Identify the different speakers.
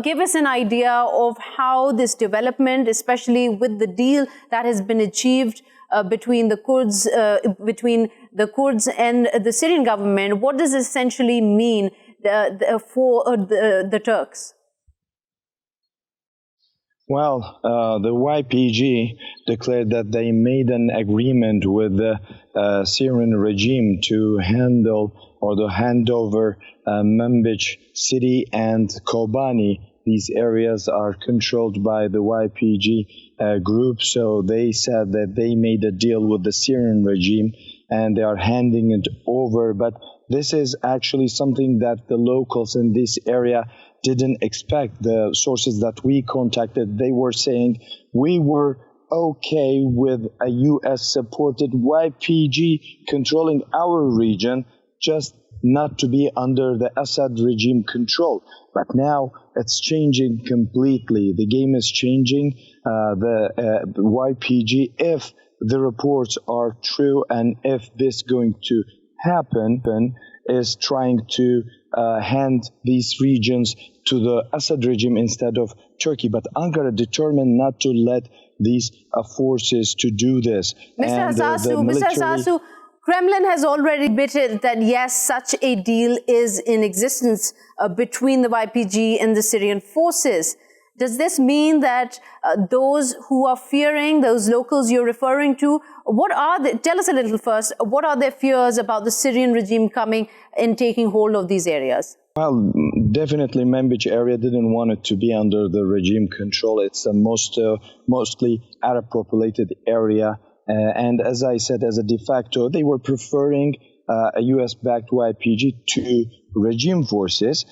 Speaker 1: give us an idea of how this development, especially with the deal that has been achieved between the Kurds and the Syrian government, what does it essentially mean for the Turks?
Speaker 2: Well, the YPG declared that they made an agreement with the Syrian regime to handle or to hand over Manbij city and Kobani. These areas are controlled by the YPG group, so they said that they made a deal with the Syrian regime and they are handing it over. But this is actually something that the locals in this area didn't expect. The sources that we contacted, they were saying we were okay with a U.S.-supported YPG controlling our region, just not to be under the Assad regime control. But now it's changing completely. The game is changing. The YPG, if the reports are true and if this is going to happen, is trying to hand these regions to the Assad regime instead of Turkey. But Ankara determined not to let these forces to do this.
Speaker 1: Mr. Hassasu, Kremlin has already admitted that yes, such a deal is in existence between the YPG and the Syrian forces. Does this mean that those who are fearing, those locals you're referring to, tell us a little first, what are their fears about the Syrian regime coming and taking hold of these areas?
Speaker 2: Well, definitely Manbij area didn't want it to be under the regime control. It's a mostly Arab-populated area. And as I said, as a de facto, they were preferring a U.S.-backed YPG to regime forces.